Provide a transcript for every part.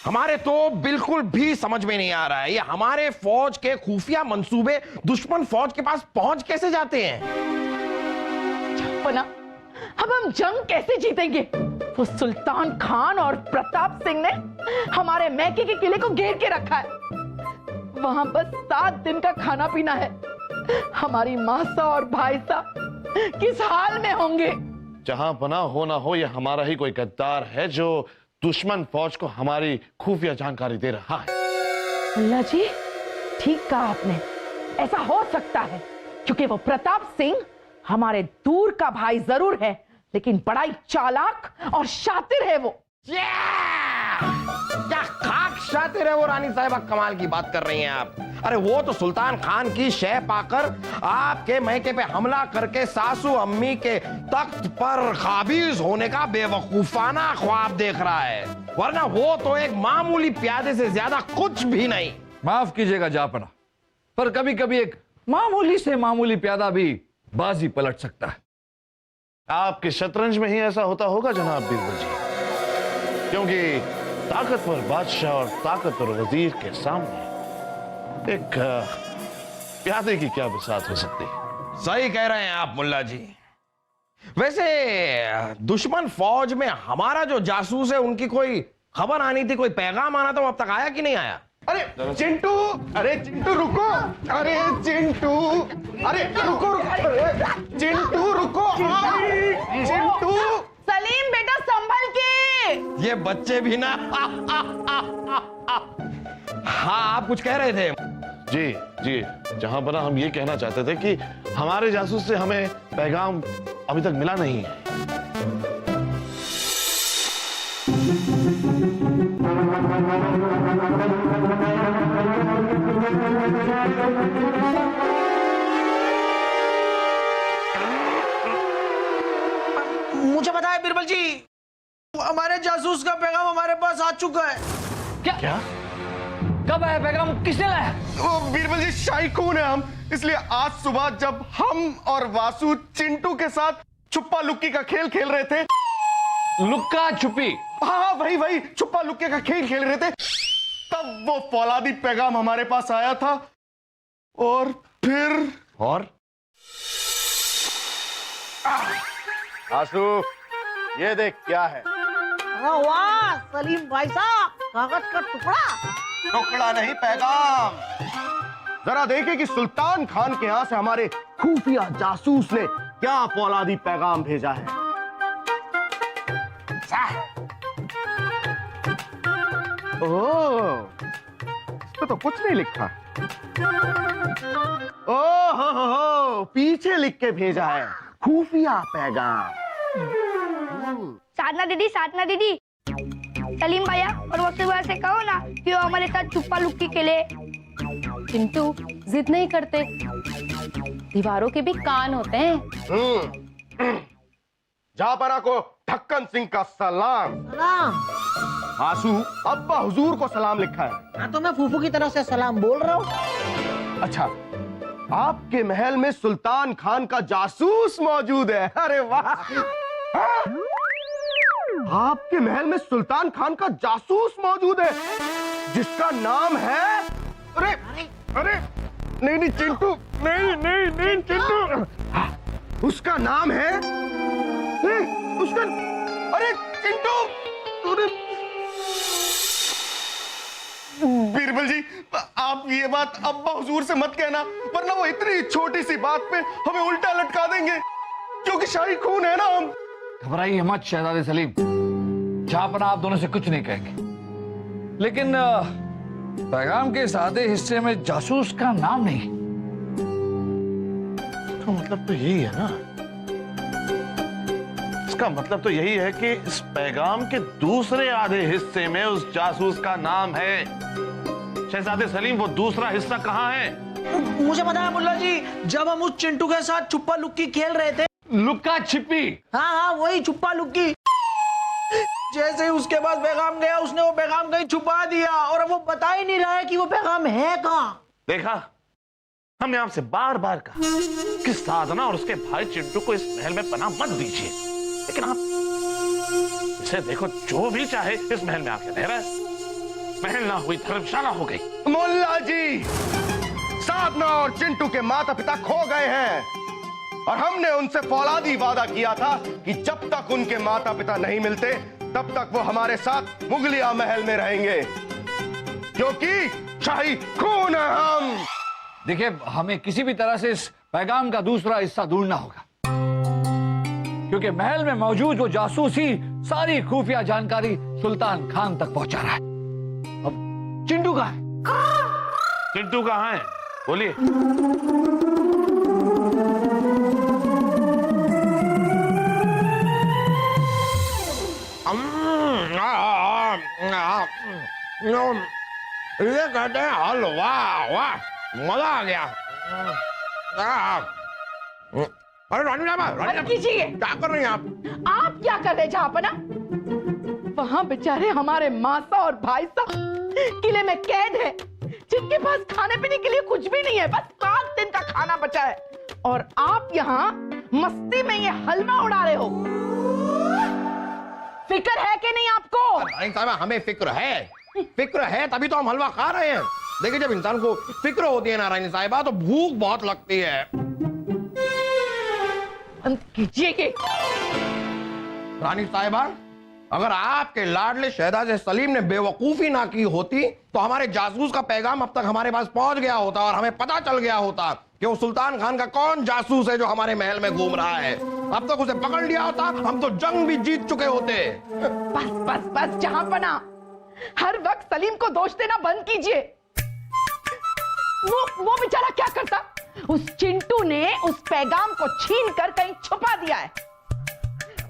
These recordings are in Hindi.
हमारे तो बिल्कुल भी समझ में नहीं आ रहा है, ये हमारे फौज के खुफिया मंसूबे दुश्मन फौज के पास पहुंच कैसे जाते हैं? पना, अब हम जंग कैसे जीतेंगे? वो सुल्तान खान और प्रताप सिंह ने हमारे मैके के किले को घेर के रखा है। वहां बस 7 दिन का खाना पीना है। हमारी मासा और भाई साहब किस हाल में होंगे? जहां बना हो ना हो, ये हमारा ही कोई गद्दार है जो दुश्मन फौज को हमारी खुफिया जानकारी दे रहा है। मुल्ला जी, ठीक कहा आपने। ऐसा हो सकता है क्योंकि वो प्रताप सिंह हमारे दूर का भाई जरूर है, लेकिन बड़ा ही चालाक और शातिर है वो। क्या खाक शातिर है वो रानी साहिबा, कमाल की बात कर रही हैं आप। अरे वो तो सुल्तान खान की शह पाकर आपके मैके पे हमला करके सासू अम्मी के तख्त पर काबिज होने का बेवकूफाना ख्वाब देख रहा है, वरना वो तो एक मामूली प्यादे से ज्यादा कुछ भी नहीं। माफ कीजिएगा जापना, पर कभी कभी एक मामूली से मामूली प्यादा भी बाजी पलट सकता है। आपके शतरंज में ही ऐसा होता होगा जनाब बीरबल जी, क्योंकि ताकतवर बादशाह और ताकतवर वजीर के सामने एक प्यादे की क्या बिसात हो सकती है। सही कह रहे हैं आप मुल्ला जी। वैसे दुश्मन फौज में हमारा जो जासूस है उनकी कोई खबर आनी थी, कोई पैगाम आना था, वो अब तक आया कि नहीं आया? अरे चिंटू, अरे चिंटू रुको, अरे चिंटू, अरे रुको, चिंटू रुको, चिंटू। सलीम बेटा संभल के। ये बच्चे भी ना हाँ, आप कुछ कह रहे थे? जी जी, जहां बना हम ये कहना चाहते थे कि हमारे जासूस से हमें पैगाम अभी तक मिला नहीं है। मुझे पता है बीरबल जी, हमारे जासूस का पैगाम हमारे पास आ चुका है। क्या? कब आया पैगाम? किसने लाया? बीरबल जी, शाही खून है हम, इसलिए आज सुबह जब हम और वासु चिंटू के साथ छुप्पा लुक्की का खेल खेल रहे थे। लुक्का छुपी? हाँ वही वही, छुप्पा लुक्की का खेल खेल रहे थे, तब वो फौलादी पैगाम हमारे पास आया था। और फिर आसू, ये देख क्या है। वाह सलीम भाई साहब, कागज का टुकड़ा। टुकड़ा नहीं, पैगाम। जरा देखे कि सुल्तान खान के यहां से हमारे खुफिया जासूस ने क्या फौलादी पैगाम भेजा है। ओह, इस तो कुछ नहीं लिखा। ओह हो, पीछे लिख के भेजा है, खुफिया पैगाम। साधना दीदी, सलीम भैया और वकील भैया से कहो ना कि वो हमारे साथ छुपा लुक्की खेले। चिंटू, जिद नहीं करते, दीवारों के भी कान होते हैं। जहापना को ठक्कन सिंह का सलाम। सलाम? आंसू, अब्बा हुजूर को सलाम लिखा है। हाँ तो मैं फूफू की तरफ से सलाम बोल रहा हूँ। अच्छा, आपके महल में सुल्तान खान का जासूस मौजूद है। अरे वाह! हाँ? आपके महल में सुल्तान खान का जासूस मौजूद है जिसका नाम है, अरे अरे नहीं नहीं चिंटू, नहीं चिंटू, उसका नाम है, उसका, अरे चिंटू, बीरबल जी, आप ये बात अब्बा हुजूर से मत कहना, वरना वो इतनी छोटी सी बात पे हमें उल्टा लटका देंगे, क्योंकि शाही खून है ना हम। घबराइए मत शहजादे सलीम, जापना आप दोनों से कुछ नहीं कहेंगे, लेकिन पैगाम के सादे हिस्से में जासूस का नाम नहीं। तो मतलब तो यही है ना, इसका मतलब तो यही है कि इस पैगाम के दूसरे आधे हिस्से में उस जासूस का नाम है। शहजादे सलीम, वो दूसरा हिस्सा कहाँ है? मुझे पता है मुल्ला जी, जब हम उस चिंटू के साथ छुपा लुक्की खेल रहे थे। लुक्का छिपी? हाँ वही छुपा लुक्की। जैसे ही उसके पास पैगाम गया, उसने वो पैगाम कहीं छुपा दिया और अब वो बता ही नहीं रहा है कि वो पैगाम है कहाँ। देखा, हमने आपसे बार बार कहा कि साधना और उसके भाई चिंटू को इस महल में पनाह मत दीजिए, लेकिन आप इसे देखो, जो भी चाहे इस महल में आके रह रहा है। महल ना हुई धर्मशाला हो गई। मुल्ला जी, साधना और चिंटू के माता पिता खो गए हैं और हमने उनसे फौलादी वादा किया था कि जब तक उनके माता पिता नहीं मिलते तब तक वो हमारे साथ मुगलिया महल में रहेंगे, क्योंकि शाही खून है हम। देखिए, हमें किसी भी तरह से इस पैगाम का दूसरा हिस्सा ढूंढना होगा, क्योंकि महल में मौजूद वो जासूस ही सारी खुफिया जानकारी सुल्तान खान तक पहुंचा रहा है। अब चिंटू कहाँ है? चिंटू कहाँ है? बोलिए। ये कहते हैं हलवा। वाह, मजा आ गया। अरे रानी साहब, मत कीजिए। क्या कर रही हैं आप क्या कर रहे जहापना? वहां बेचारे हमारे मासा और भाई साहब किले में कैद है, जिनके पास खाने पीने के लिए कुछ भी नहीं है, बस 7 दिन का खाना बचा है, और आप यहाँ मस्ती में ये हलवा उड़ा रहे हो। फिक्र है कि नहीं आपको? रानी साहब, हमें फिक्र है तभी तो हम हलवा खा रहे हैं। देखिए, जब इंसान को फिक्र होती है ना रानी साहिबा, तो भूख बहुत लगती है। बंद कीजिए कि रानी साहिबा, अगर आपके लाडले शहजादे सलीम ने बेवकूफी ना की होती तो हमारे जासूस का पैगाम अब तक हमारे पास पहुंच गया होता और हमें पता चल गया होता कि वो सुल्तान खान का कौन जासूस है जो हमारे महल में घूम रहा है। अब तक उसे पकड़ लिया होता, हम तो जंग भी जीत चुके होते। बस बस बस जहांपना, हर वक्त सलीम को दोष देना बंद कीजिए। वो बेचारा क्या करता? उस चिंटू ने उस पैगाम को छीन कर कहीं छुपा दिया है।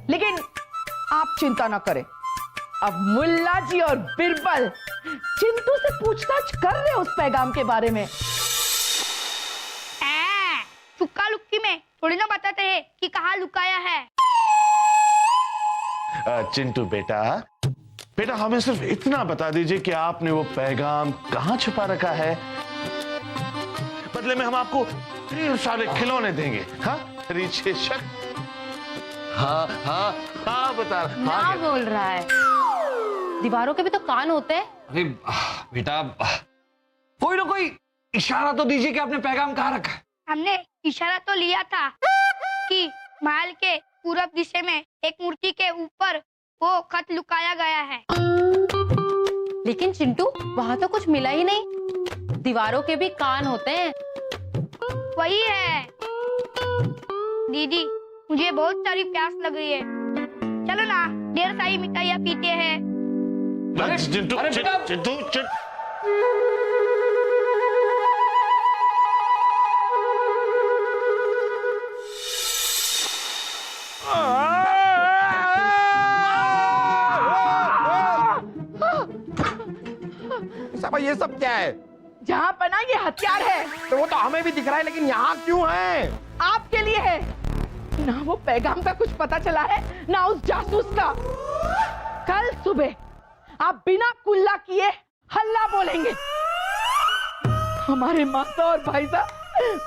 लेकिन आप चिंता ना करें, अब मुल्ला जी और बिरबल चिंटू से पूछताछ कर रहे उस पैगाम के बारे में। चुक्का लुक्की में थोड़ी ना बताते हैं कि कहाँ लुकाया है। चिंटू बेटा हमें सिर्फ इतना बता दीजिए कि आपने वो पैगाम कहाँ छुपा रखा है। बदले में हम आपको ढेर सारे खिलौने देंगे। हाँ रीचे शक। हाँ बता। क्या बोल रहा है? दीवारों के भी तो कान होते हैं। अरे बेटा, कोई ना कोई इशारा तो दीजिए कि आपने पैगाम कहाँ रखा है। हमने इशारा तो लिया था कि महल के पूरब दिशा में एक मूर्ति के ऊपर वो खत लुकाया गया है। लेकिन चिंटू, वहां तो कुछ मिला ही नहीं। दीवारों के भी कान होते हैं। वही है दीदी, मुझे बहुत सारी प्यास लग रही है, चलो ना ढेर सारी मिठाइयाँ पीते हैं। चिंटू साहब, ये सब क्या है? जहांपना, ये हथियार है। तो वो तो हमें भी दिख रहा है, लेकिन यहाँ क्यों है? आपके लिए है। ना वो पैगाम का कुछ पता चला है, ना उस जासूस का। कल सुबह आप बिना कुल्ला किए हल्ला बोलेंगे। हमारे माता और भाई साहब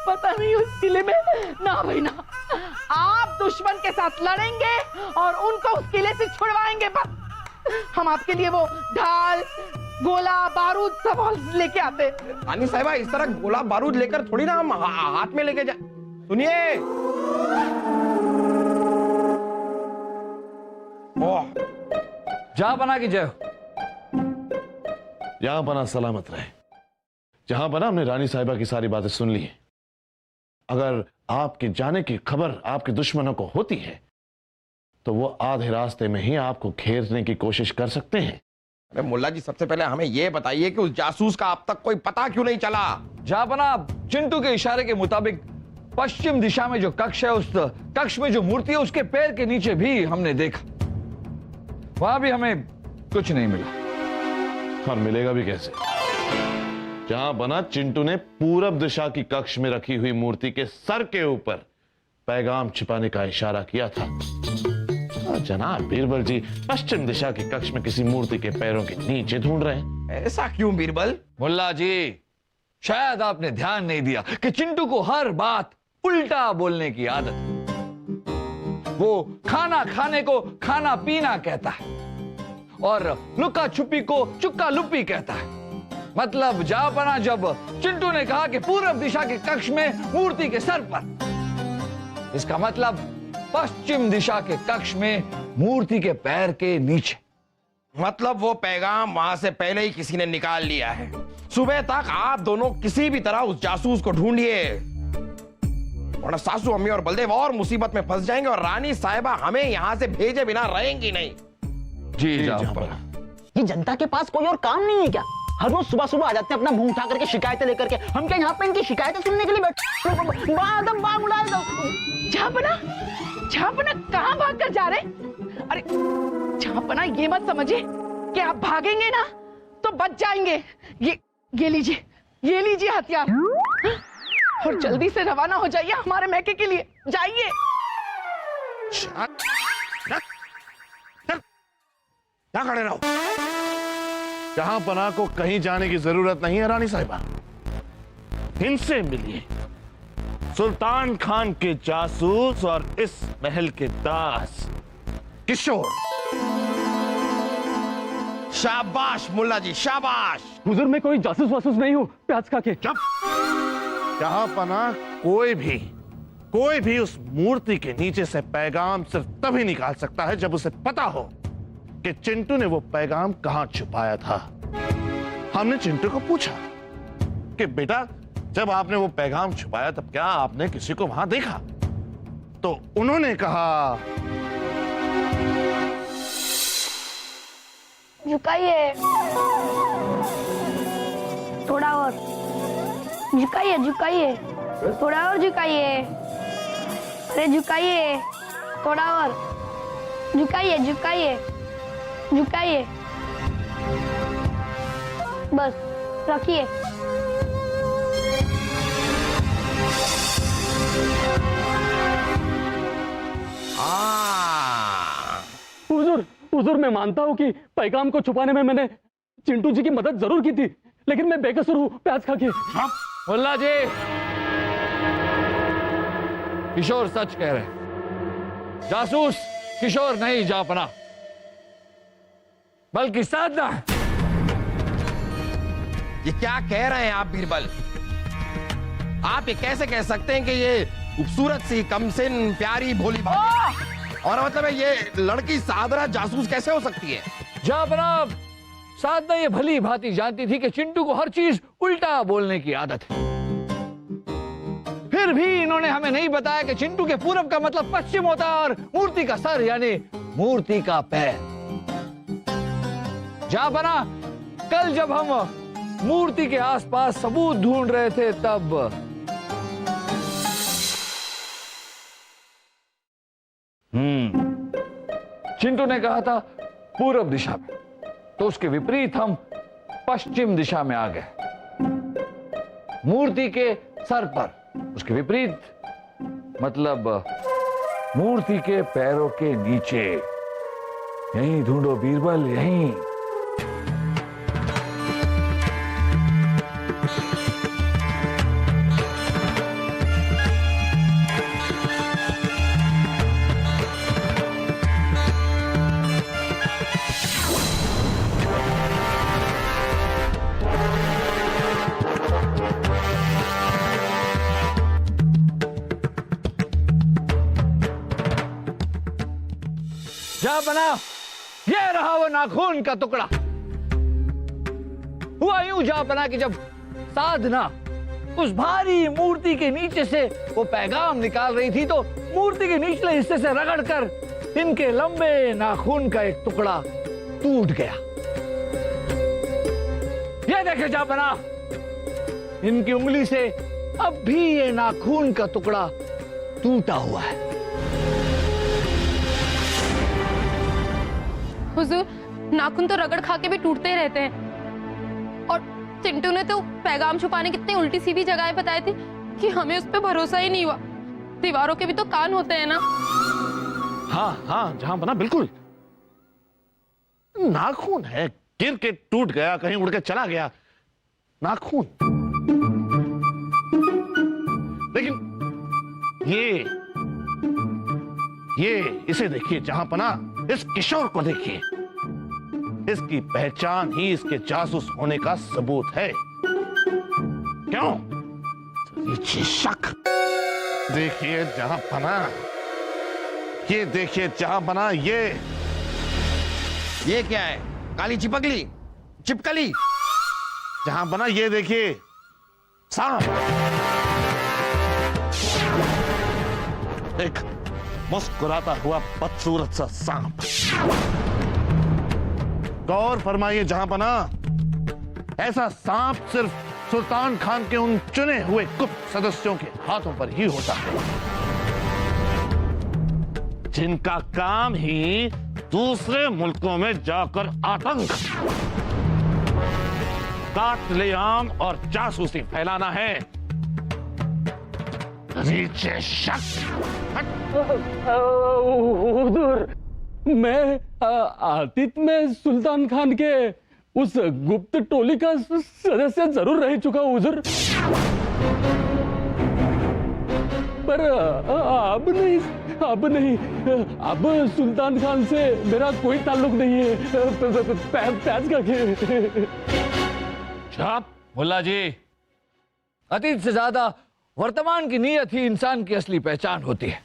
पता नहीं उस किले में ना भाई ना। आप दुश्मन के साथ लड़ेंगे और उनको उस किले से छुड़वाएंगे। बस हम आपके लिए वो ढाल, गोला, बारूद सब लेके आते। रानी साहिबा, इस तरह गोला बारूद लेकर थोड़ी ना हम हाथ में लेके जा। सुनिए, जहां बना की जय। यहां बना सलामत रहे। जहां बना, हमने रानी साहिबा की सारी बातें सुन ली। अगर आपके जाने की खबर आपके दुश्मनों को होती है तो वो आधे रास्ते में ही आपको घेरने की कोशिश कर सकते हैं। अरे मुल्ला जी, सबसे पहले हमें यह बताइए कि उस जासूस का अब तक कोई पता क्यों नहीं चला? जहांपना, चिंटू के इशारे के मुताबिक पश्चिम दिशा में जो कक्ष है, उस कक्ष में जो मूर्ति है, उसके पैर के नीचे भी हमने देखा। वहां भी हमें कुछ नहीं मिला। और मिलेगा भी कैसे? जहां बना, चिंटू ने पूरब दिशा की कक्ष में रखी हुई मूर्ति के सर के ऊपर पैगाम छिपाने का इशारा किया था। जनाब बीरबल जी पश्चिम दिशा की कक्ष में किसी मूर्ति के पैरों के नीचे ढूंढ रहे हैं। ऐसा क्यों बीरबल? मुल्ला जी, शायद आपने ध्यान नहीं दिया कि चिंटू को हर बात उल्टा बोलने की आदत है। वो खाना खाने को खाना पीना कहता है और लुका छुपी को चुक्का लुपी कहता है। मतलब जापना जब चिंटू ने कहा कि पूर्व दिशा के कक्ष में मूर्ति के सर पर, इसका मतलब पश्चिम दिशा के कक्ष में मूर्ति के पैर के नीचे। मतलब वो पैगाम वहां से पहले ही किसी ने निकाल लिया है। सुबह तक आप दोनों किसी भी तरह उस जासूस को ढूंढिए, वरना सासू अम्मी और बलदेव और मुसीबत में फंस जाएंगे और रानी साहिबा हमें यहां से भेजे बिना रहेंगी नहीं। जी जापना। ये जनता के पास कोई और काम नहीं है क्या? हर रोज सुबह सुबह आ जाते हैं अपना मुंह उठा करके शिकायतें लेकर के। हम क्या यहाँ पे इनकी शिकायतें सुनने के लिए बैठे? झापना कहाँ भाग कर जा रहे? अरे झापना ये मत समझिए कि आप भागेंगे ना तो बच जाएंगे। ये लीजिए हथियार और जल्दी से रवाना हो जाइए हमारे मैके के लिए। जाइए। क्या खड़े रहो? जहां पना को कहीं जाने की जरूरत नहीं है रानी साहिबा। इनसे मिलिए, सुल्तान खान के जासूस और इस महल के दास किशोर। शाबाश मुल्ला जी, शाबाश। हुजूर मैं कोई जासूस वासूस नहीं हूँ, प्याज खा के। चुप। जहां पना कोई भी उस मूर्ति के नीचे से पैगाम सिर्फ तभी निकाल सकता है जब उसे पता हो कि चिंटू ने वो पैगाम कहां छुपाया था। हमने चिंटू को पूछा कि बेटा जब आपने वो पैगाम छुपाया तब क्या आपने किसी को वहां देखा? तो उन्होंने कहा, झुकाइए, थोड़ा और झुकाइए, थोड़ा और झुकाइए। अरे झुकाइए, थोड़ा और झुकाइए। बस रखिए। हुजूर मैं मानता हूँ कि पैगाम को छुपाने में मैंने चिंटू जी की मदद जरूर की थी, लेकिन मैं बेकसूर हूँ प्याज खा के। मुल्ला जी, किशोर सच कह रहे। जासूस किशोर नहीं जापना, बल्कि साधना है। ये क्या कह रहे हैं आप बीरबल? आप ये कैसे कह सकते हैं कि ये खूबसूरत सी कमसिन प्यारी भोली भाली, और मतलब है ये लड़की सादरा जासूस कैसे हो सकती है? जापना, साधना ये भली भांति जानती थी कि चिंटू को हर चीज उल्टा बोलने की आदत है। फिर भी इन्होंने हमें नहीं बताया कि चिंटू के पूरब का मतलब पश्चिम होता है और मूर्ति का सर यानी मूर्ति का पैर। जापना, कल जब हम मूर्ति के आसपास सबूत ढूंढ रहे थे तब चिंटू ने कहा था पूर्व दिशा में, तो उसके विपरीत हम पश्चिम दिशा में आ गए। मूर्ति के सर पर, उसके विपरीत मतलब मूर्ति के पैरों के नीचे। यहीं ढूंढो बीरबल, यहीं। बना, ये रहा वो नाखून का टुकड़ा। हुआ यूं जापना कि जब साधना उस भारी मूर्ति के नीचे से वो पैगाम निकाल रही थी तो मूर्ति के निचले हिस्से से रगड़कर इनके लंबे नाखून का एक टुकड़ा टूट गया। ये देखे जापना, इनकी उंगली से अब भी ये नाखून का टुकड़ा टूटा हुआ है। हुजूर, नाखून तो रगड़ खा के भी टूटते ही रहते हैं, और चिंटू ने तो पैगाम छुपाने की इतनी उल्टी सीधी जगह बताई थी कि हमें उस पर भरोसा ही नहीं हुआ। दीवारों के भी तो कान होते हैं ना। हाँ हाँ जहां बना, बिल्कुल नाखून है, गिर के टूट गया, कहीं उड़ के चला गया। नाखून ये इसे देखिए जहांपना, इस किशोर को देखिए। इसकी पहचान ही इसके जासूस होने का सबूत है। क्यों? ये शक। देखिए जहांपना, ये देखिए जहांपना, ये क्या है? काली चिपकली, चिपकली। जहांपना ये देखिए, सांप। एक मुस्कुराता हुआ बदसूरत सा सांप। गौर फरमाइए जहांपना, ऐसा सांप सिर्फ सुल्तान खान के उन चुने हुए गुप्त सदस्यों के हाथों पर ही होता है, जिनका काम ही दूसरे मुल्कों में जाकर आतंक, कातलेआम और जासूसी फैलाना है। नीचे शक। हुजूर, मैं आतिथ में सुल्तान खान के उस गुप्त टोली का सदस्य जरूर रह चुका हूं हुजूर, पर अब नहीं, अब सुल्तान खान से मेरा कोई ताल्लुक नहीं है। पैज का छाप मुल्ला जी, अतीत से ज्यादा वर्तमान की नीयत ही इंसान की असली पहचान होती है।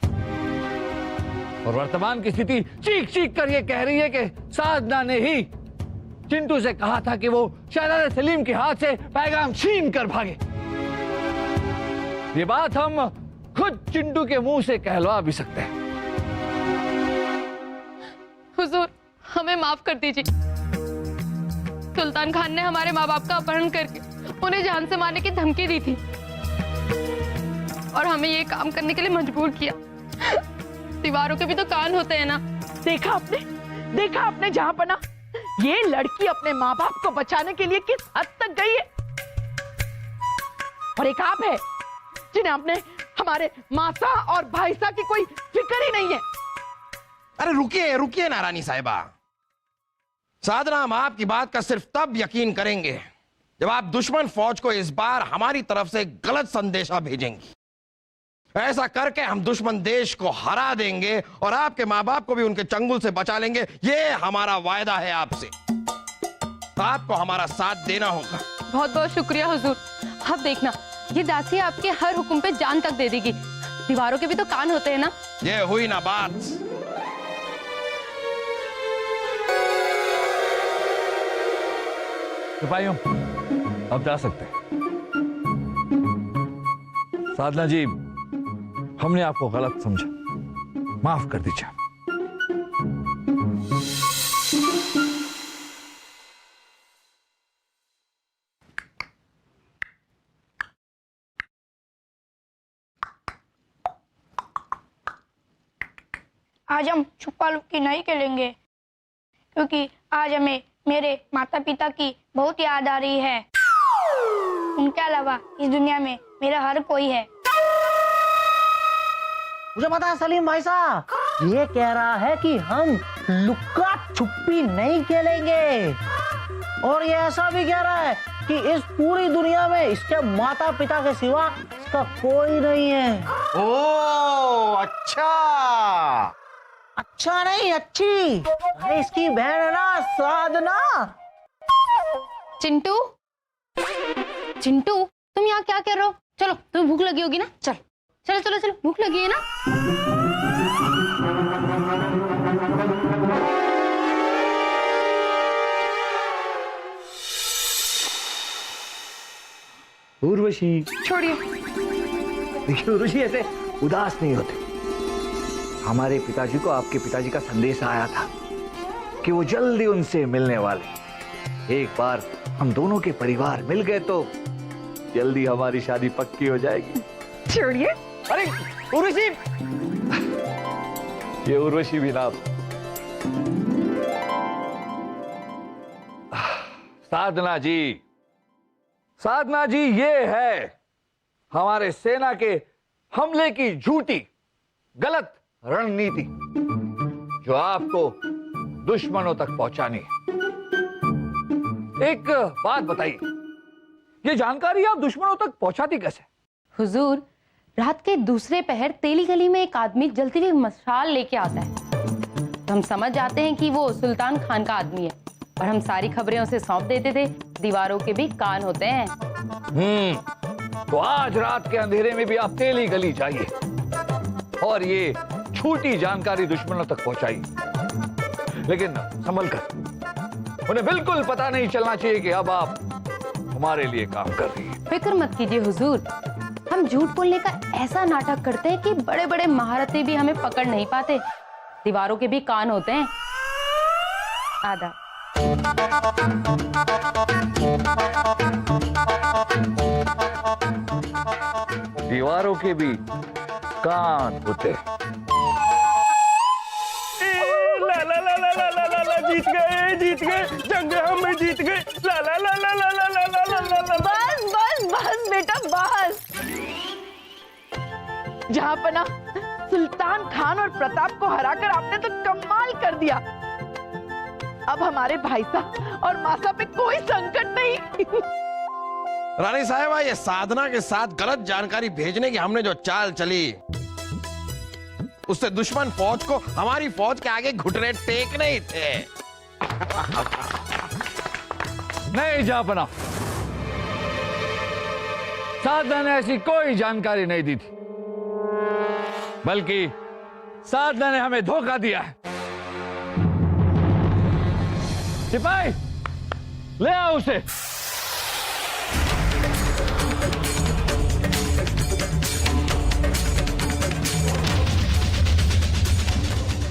और वर्तमान की स्थिति चीख चीख कर ये कह रही है कि साधना ने ही चिंटू से कहा था कि वो शहजादे सलीम के हाथ से पैगाम छीन कर भागे। ये बात हम खुद चिंटू के मुंह से कहलवा भी सकते हैं। हुजूर, हमें माफ कर दीजिए। सुल्तान खान ने हमारे माँ बाप का अपहरण करके उन्हें जान से मारने की धमकी दी थी और हमें ये काम करने के लिए मजबूर किया। दीवारों के भी तो कान होते हैं ना। देखा आपने जहांपना, ये लड़की अपने माँ बाप को बचाने के लिए किस हद तक गई है। और एक आप है जिन्हें अपने हमारे मासा और भाईसा की कोई फिक्र ही नहीं है। अरे रुकिए ना रानी साहिबा। साधना, हम आपकी बात का सिर्फ तब यकीन करेंगे जब आप दुश्मन फौज को इस बार हमारी तरफ से गलत संदेशा भेजेंगी। ऐसा करके हम दुश्मन देश को हरा देंगे और आपके माँ बाप को भी उनके चंगुल से बचा लेंगे। ये हमारा वायदा है आपसे। आपको हमारा साथ देना होगा। बहुत बहुत शुक्रिया हुजूर। अब देखना, ये दासी आपके हर हुक्म पे जान तक दे देगी। दीवारों के भी तो कान होते हैं ना। ये हुई ना बात। सिपाहियों, अब जा सकते हैं। साधना जी, हमने आपको गलत समझा, माफ कर दीजिए। आज हम छुपा लुक्की नहीं खेलेंगे, क्योंकि आज हमें मेरे माता पिता की बहुत याद आ रही है। उनके अलावा इस दुनिया में मेरा हर कोई है। मुझे पता है सलीम भाई साहब, ये कह रहा है कि हम लुक्का छुपी नहीं खेलेंगे, और ये ऐसा भी कह रहा है कि इस पूरी दुनिया में इसके माता पिता के सिवा इसका कोई नहीं है। ओ अच्छा नहीं, अच्छी। अरे इसकी बहन है ना साधना। चिंटू, तुम यहाँ क्या कर रहे हो? चलो, तुम्हें भूख लगी होगी ना। चलो, भूख लगी है ना। उर्वशी, छोड़िए। देखिए उर्वशी, ऐसे उदास नहीं होते। हमारे पिताजी को आपके पिताजी का संदेश आया था कि वो जल्दी उनसे मिलने वाले। एक बार हम दोनों के परिवार मिल गए तो जल्दी हमारी शादी पक्की हो जाएगी। छोड़िए। अरे उर्वशी, ये उर्वशी भी ना। साधना जी, ये है हमारे सेना के हमले की झूठी गलत रणनीति जो आपको दुश्मनों तक पहुंचानी है। एक बात बताइए, ये जानकारी आप दुश्मनों तक पहुंचाती कैसे? हुजूर, रात के दूसरे पहर तेली गली में एक आदमी जलती हुई मशाल लेके आता है। तो हम समझ जाते हैं कि वो सुल्तान खान का आदमी है, और हम सारी खबरें उसे सौंप देते थे। दीवारों के भी कान होते हैं। तो आज रात के अंधेरे में भी आप तेली गली जाइए और ये झूठी जानकारी दुश्मनों तक पहुंचाइए, लेकिन संभल कर। उन्हें बिल्कुल पता नहीं चलना चाहिए कि अब आप हमारे लिए काम कर रही हैं। फिक्र मत कीजिए हुजूर, हम झूठ बोलने का ऐसा नाटक करते हैं कि बड़े बड़े महारथी भी हमें पकड़ नहीं पाते। दीवारों के भी कान होते हैं। आधा दीवारों के भी कान होते हैं। ला ला ला ला ला ला ला ला, जीत गए जंग हम जीत गए। ला ला ला ला ला ला ला ला ला ला। बस बस बस बेटा बस। जहां पना सुल्तान खान और प्रताप को हराकर आपने तो कमाल कर दिया। अब हमारे भाई साहब और मासा पे कोई संकट नहीं। रानी साहिबा, ये साधना के साथ गलत जानकारी भेजने की हमने जो चाल चली, उससे दुश्मन फौज को हमारी फौज के आगे घुटने टेकने ही थे। नहीं जापना, साधना ने ऐसी कोई जानकारी नहीं दी थी, बल्कि साधना ने हमें धोखा दिया है। सिपाही, ले आओ उसे।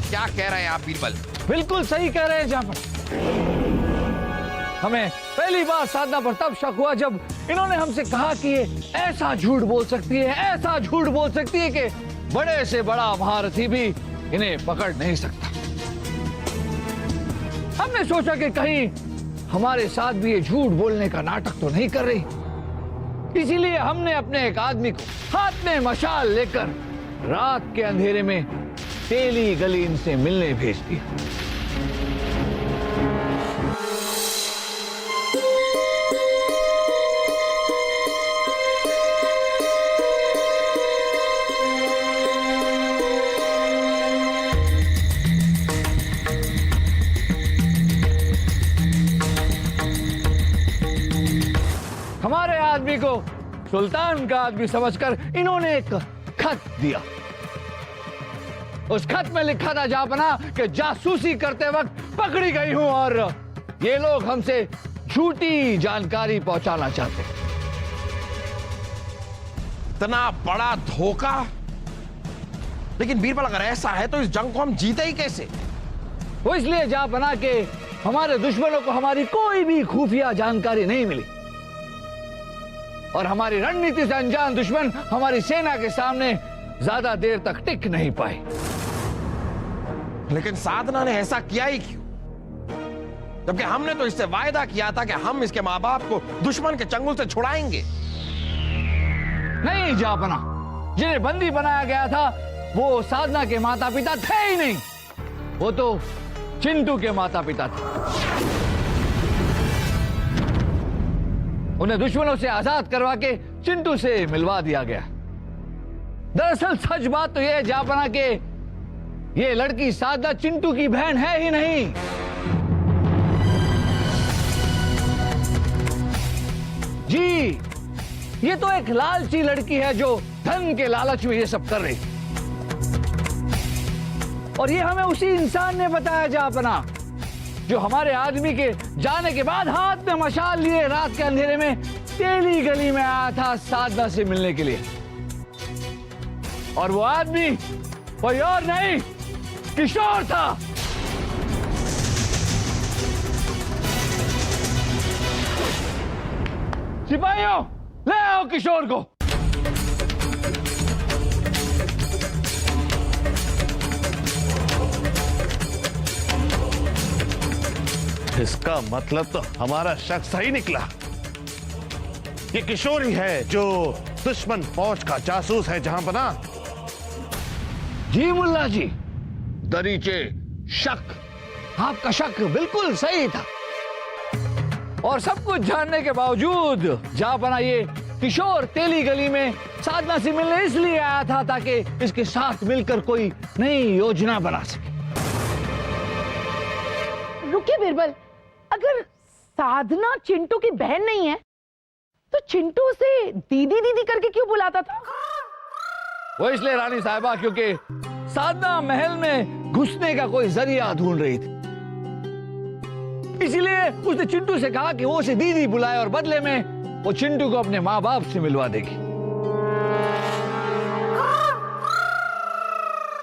क्या कह रहे हैं आप बीरबल? बिल्कुल सही कह रहे हैं जाफर। हमें पहली बार साधना पर तब शक हुआ जब इन्होंने हमसे कहा कि ये ऐसा झूठ बोल सकती है, ऐसा झूठ बोल सकती है कि बड़े से बड़ा महारथी भी इन्हें पकड़ नहीं सकता। हमने सोचा कि कहीं हमारे साथ भी ये झूठ बोलने का नाटक तो नहीं कर रही। इसीलिए हमने अपने एक आदमी को हाथ में मशाल लेकर रात के अंधेरे में तेली गली इनसे मिलने भेज दिया। हमारे आदमी को सुल्तान का आदमी समझकर इन्होंने एक खत दिया। उस खत में लिखा था जापना कि जासूसी करते वक्त पकड़ी गई हूं और ये लोग हमसे झूठी जानकारी पहुंचाना चाहते हैं। इतना बड़ा धोखा! लेकिन बीरबल, अगर ऐसा है तो इस जंग को हम जीते ही कैसे? वो इसलिए जापना कि हमारे दुश्मनों को हमारी कोई भी खुफिया जानकारी नहीं मिली और हमारी रणनीति से अनजान दुश्मन हमारी सेना के सामने ज्यादा देर तक टिक नहीं पाए। लेकिन साधना ने ऐसा किया ही क्यों? जबकि हमने तो इससे वायदा किया था कि हम इसके माँ बाप को दुश्मन के चंगुल से छुड़ाएंगे। नहीं जापना, जिन्हें बंदी बनाया गया था वो साधना के माता पिता थे ही नहीं, वो तो चिंटू के माता पिता थे। उन्हें दुश्मनों से आजाद करवा के चिंटू से मिलवा दिया गया। दरअसल सच बात तो यह है जापना के ये लड़की साधना चिंटू की बहन है ही नहीं। जी, ये तो एक लालची लड़की है जो धन के लालच में ये सब कर रही। और ये हमें उसी इंसान ने बताया जापना जो हमारे आदमी के जाने के बाद हाथ में मशाल लिए रात के अंधेरे में तेली गली में आया था साधना से मिलने के लिए। और वो आदमी कोई और नहीं, किशोर था। सिपाहियों, ले आओ किशोर को। इसका मतलब तो हमारा शक सही निकला। ये किशोर ही है जो दुश्मन फौज का जासूस है जहां पना। जी मुल्ला जी, दरीचे शक, आपका शक बिल्कुल सही था। और सब कुछ जानने के बावजूद जहां पना ये किशोर तेली गली में साधना से मिलने इसलिए आया था ताकि इसके साथ मिलकर कोई नई योजना बना सके। रुकिए बीरबल, अगर साधना चिंटू की बहन नहीं है तो चिंटू उसे दीदी दीदी करके क्यों बुलाता था? वो इसलिए रानी साहिबा क्योंकि साधना महल में घुसने का कोई जरिया ढूंढ रही थी, इसलिए उसने चिंटू से कहा कि वो उसे दीदी बुलाए और बदले में वो चिंटू को अपने माँ बाप से मिलवा देगी।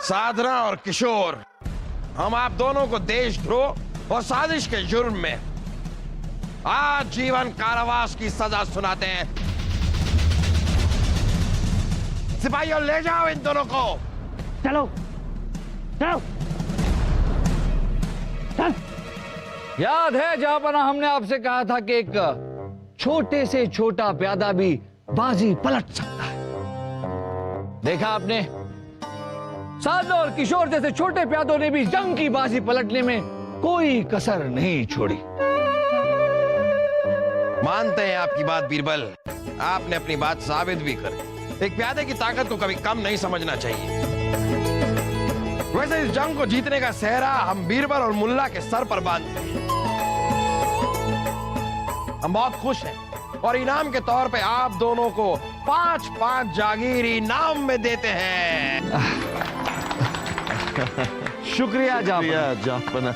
साधना और किशोर, हम आप दोनों को देशद्रोह और साजिश के जुर्म में आजीवन कारावास की सजा सुनाते हैं। सिपाहियों, ले जाओ इन दोनों को। चलो चलो चल। याद है जहां हमने आपसे कहा था कि एक छोटे से छोटा प्यादा भी बाजी पलट सकता है। देखा आपने, साधना और किशोर जैसे छोटे प्यादों ने भी जंग की बाजी पलटने में कोई कसर नहीं छोड़ी। मानते हैं आपकी बात बीरबल, आपने अपनी बात साबित भी कर। एक प्यादे की ताकत को कभी कम नहीं समझना चाहिए। वैसे इस जंग को जीतने का सेहरा हम बीरबल और मुल्ला के सर पर बांधते हैं। हम बहुत खुश हैं और इनाम के तौर पे आप दोनों को 5-5 जागीर इनाम में देते हैं। शुक्रिया जापना।